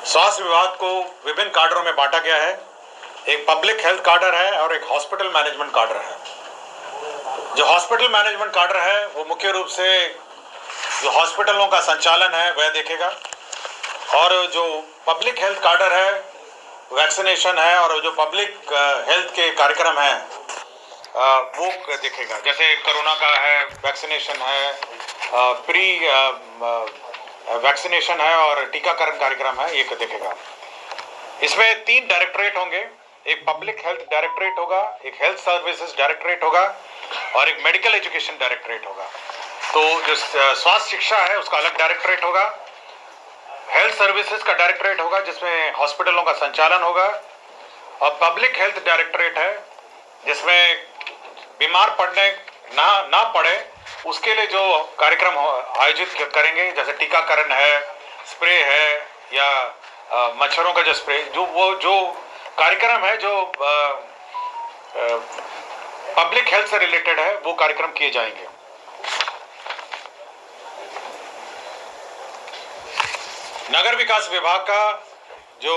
स्वास्थ्य विभाग को विभिन्न काडरों में बांटा गया है। एक पब्लिक हेल्थ काडर है और एक हॉस्पिटल मैनेजमेंट काडर है। जो हॉस्पिटल मैनेजमेंट काडर है वो मुख्य रूप से जो हॉस्पिटलों का संचालन है वह देखेगा, और जो पब्लिक हेल्थ काडर है वैक्सीनेशन है, और जो पब्लिक हेल्थ के कार्यक्रम हैं वो देखेगा। जैसे कोरोना का है, वैक्सीनेशन है, प्री वैक्सीनेशन है और टीकाकरण कार्यक्रम है, ये देखेगा। इसमें 3 डायरेक्टरेट होंगे। एक पब्लिक हेल्थ डायरेक्टरेट होगा, एक हेल्थ सर्विसेज डायरेक्टरेट होगा और एक मेडिकल एजुकेशन डायरेक्टरेट होगा। तो जो स्वास्थ्य शिक्षा है उसका अलग डायरेक्टरेट होगा, हेल्थ सर्विसेज का डायरेक्टरेट होगा जिसमें हॉस्पिटलों का संचालन होगा, और पब्लिक हेल्थ डायरेक्टरेट है जिसमें बीमार पड़ने ना पड़े उसके लिए जो कार्यक्रम आयोजित करेंगे, जैसे टीकाकरण है, स्प्रे है, या मच्छरों का जो स्प्रे, जो कार्यक्रम है जो पब्लिक हेल्थ से रिलेटेड है वो कार्यक्रम किए जाएंगे। नगर विकास विभाग का जो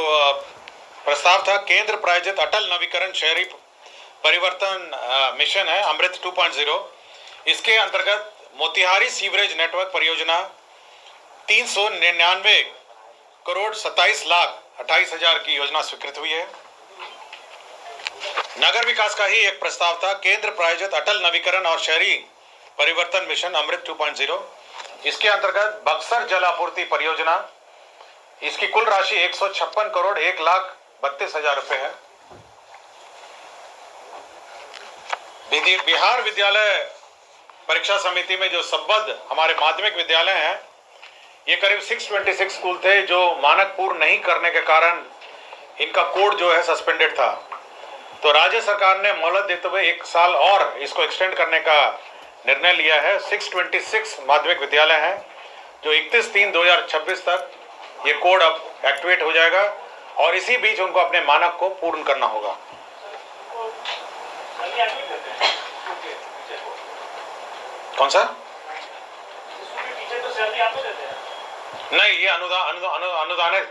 प्रस्ताव था, केंद्र प्रायोजित अटल नवीकरण शहरी परिवर्तन मिशन है अमृत 2.0। इसके अंतर्गत मोतिहारी सीवरेज नेटवर्क परियोजना 399 करोड़ 27 लाख 28 हजार की योजना स्वीकृत हुई है। नगर विकास का ही एक प्रस्ताव था, केंद्र प्रायोजित अटल नवीकरण और शहरी परिवर्तन मिशन अमृत 2.0। इसके अंतर्गत बक्सर जल आपूर्ति परियोजना, इसकी कुल राशि 156 करोड़ 1 लाख 32 हजार रुपए है। बिहार विद्यालय परीक्षा समिति में जो संबद्ध हमारे माध्यमिक विद्यालय हैं, ये करीब 626 स्कूल थे जो मानक पूर्ण नहीं करने के कारण इनका कोड जो है सस्पेंडेड था। तो राज्य सरकार ने मोहलत देते हुए 1 साल और इसको एक्सटेंड करने का निर्णय लिया है। 626 माध्यमिक विद्यालय हैं जो 31/3/2026 तक ये कोड अब एक्टिवेट हो जाएगा, और इसी बीच उनको अपने मानक को पूर्ण करना होगा। कौन सा? नहीं, ये अनुदानित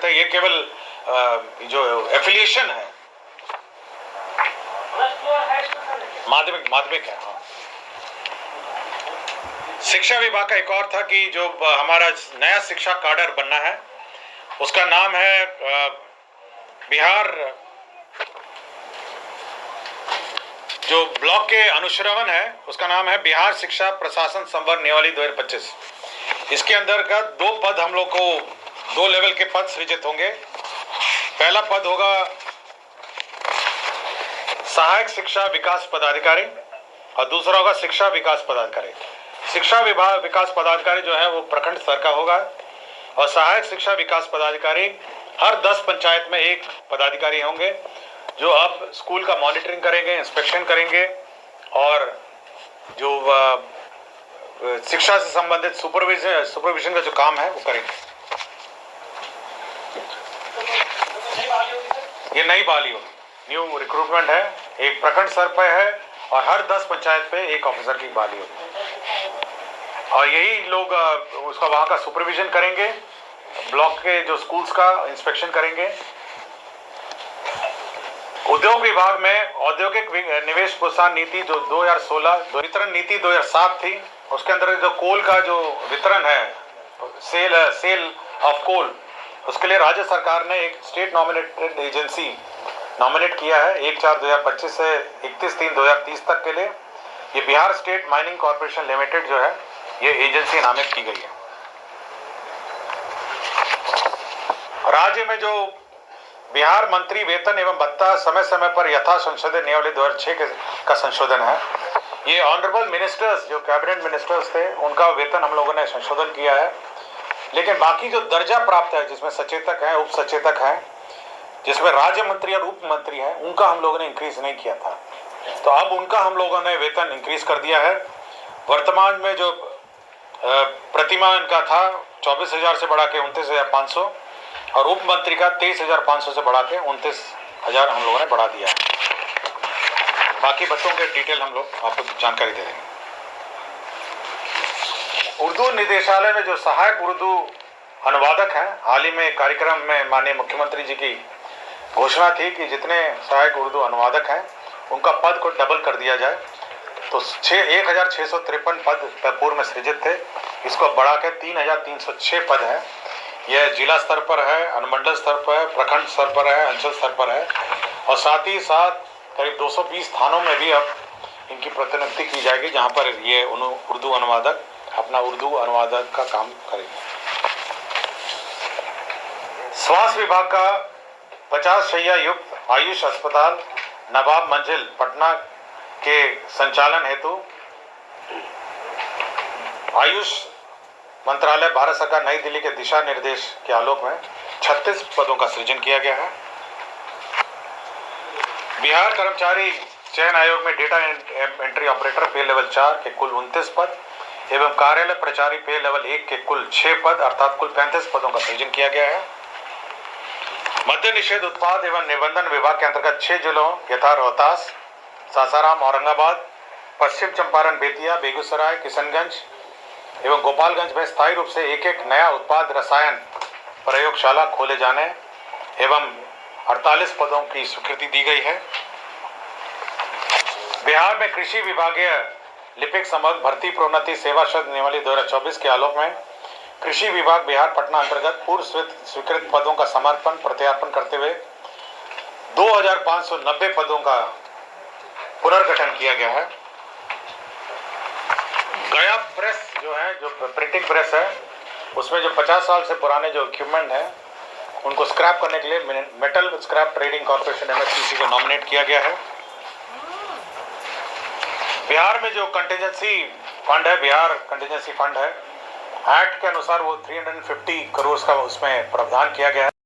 है। ये केवल जो एफिलिएशन है, माध्यमिक है। हाँ। शिक्षा विभाग का एक और था कि जो हमारा नया शिक्षा काडर बनना है उसका नाम है बिहार, जो ब्लॉक के अनुश्रवण है उसका नाम है बिहार शिक्षा प्रशासन संवर्ग नियमावली 2025। इसके अंतर्गत 2 पद हम लोग को 2 लेवल के पद सृजित होंगे। पहला पद होगा सहायक शिक्षा विकास पदाधिकारी और दूसरा होगा शिक्षा विकास पदाधिकारी। शिक्षा विभाग विकास पदाधिकारी जो है वो प्रखंड स्तर का होगा, और सहायक शिक्षा विकास पदाधिकारी हर 10 पंचायत में 1 पदाधिकारी होंगे जो अब स्कूल का मॉनिटरिंग करेंगे, इंस्पेक्शन करेंगे, और जो शिक्षा से संबंधित सुपरविजन का जो काम है वो करेंगे। ये नई बहाली होगी, न्यू रिक्रूटमेंट है, एक प्रखंड स्तर पर है और हर 10 पंचायत पे 1 ऑफिसर की बहाली होगी, और यही लोग उसका वहाँ का सुपरविजन करेंगे, ब्लॉक के जो स्कूल्स का इंस्पेक्शन करेंगे। उद्योग विभाग में औद्योगिक निवेश प्रोत्साहन नीति जो 2016, वितरण नीति 2007 थी, उसके अंदर जो कोल का जो वितरण है, सेल ऑफ कोल, उसके लिए राज्य सरकार ने एक स्टेट नॉमिनेटेड एजेंसी नॉमिनेट किया है 1/4/2025 से 31/3/2030 तक के लिए। ये Bihar state mining corporation limited जो है ये एजेंसी नामित की गई है। राज्य में जो बिहार मंत्री वेतन एवं भत्ता समय समय पर यथा संशोधित नियमावली 2006 का संशोधन है। ये ऑनरेबल मिनिस्टर्स जो कैबिनेट मिनिस्टर्स थे उनका वेतन हम लोगों ने संशोधन किया है, लेकिन बाकी जो दर्जा प्राप्त है जिसमें सचेतक हैं, उप सचेतक हैं, जिसमें राज्य मंत्री और उप मंत्री हैं, उनका हम लोगों ने इंक्रीज नहीं किया था। तो अब उनका हम लोगों ने वेतन इंक्रीज कर दिया है। वर्तमान में जो प्रतिमा इनका था 24,000 से बढ़ा के 29,500, और उप मंत्री का 23,500 से बढ़ा के 29,000 हम लोगों ने बढ़ा दिया है। बाकी बच्चों के डिटेल हम लोग आपको जानकारी दे देंगे। उर्दू निदेशालय में जो सहायक उर्दू अनुवादक हैं। हाल ही में कार्यक्रम में माननीय मुख्यमंत्री जी की घोषणा थी कि जितने सहायक उर्दू अनुवादक हैं उनका पद को डबल कर दिया जाए। तो 1653 पद पूर्व में सृजित थे, इसको बढ़ाकर 3306 पद है। यह जिला स्तर पर है, अनुमंडल स्तर पर है, प्रखंड स्तर पर है, अंचल स्तर पर है और साथ ही साथ करीब 220 थानों में भी अब इनकी प्रतिनियुक्ति की जाएगी, जहां पर ये उर्दू अनुवादक अपना उर्दू अनुवादक का काम करेंगे। स्वास्थ्य विभाग का 50 शैय्या युक्त आयुष अस्पताल नवाब मंजिल पटना के संचालन हेतु आयुष मंत्रालय भारत सरकार नई दिल्ली के दिशा निर्देश के आलोक में 36 पदों का सृजन किया गया है। बिहार कर्मचारी चयन आयोग में डेटा एंट्री ऑपरेटर पे लेवल 4 के कुल 29 पद एवं कार्यालय प्रचारी पे लेवल 1 के कुल 6 पद अर्थात कुल 35 पदों का सृजन किया गया है। मद्य निषेध उत्पाद एवं निबंधन विभाग के अंतर्गत 6 जिलों यथा रोहतास, सासाराम, औरंगाबाद, पश्चिम चंपारण, बेतिया, बेगूसराय, किशनगंज एवं गोपालगंज में स्थायी रूप से एक नया उत्पाद रसायन प्रयोगशाला खोले जाने एवं 48 पदों की स्वीकृति दी गई है। बिहार में कृषि विभागीय लिपिक समग्र भर्ती प्रोन्नति सेवा शब्द नियमावली 2024 के आलोक में कृषि विभाग बिहार पटना अंतर्गत पूर्व स्वीकृत पदों का समर्पण प्रत्यार्पण करते हुए 2590 पदों का पुनर्गठन किया गया है। गया प्रेस जो है, जो प्रिंटिंग प्रेस है, उसमें जो 50 साल से पुराने जो इक्विपमेंट है उनको स्क्रैप करने के लिए metal scrap trading corporation MSTC को नॉमिनेट किया गया है। बिहार में जो कंटिजेंसी फंड है, बिहार कंटिजेंसी फंड है, एक्ट के अनुसार वो 350 करोड़ का उसमें प्रावधान किया गया है।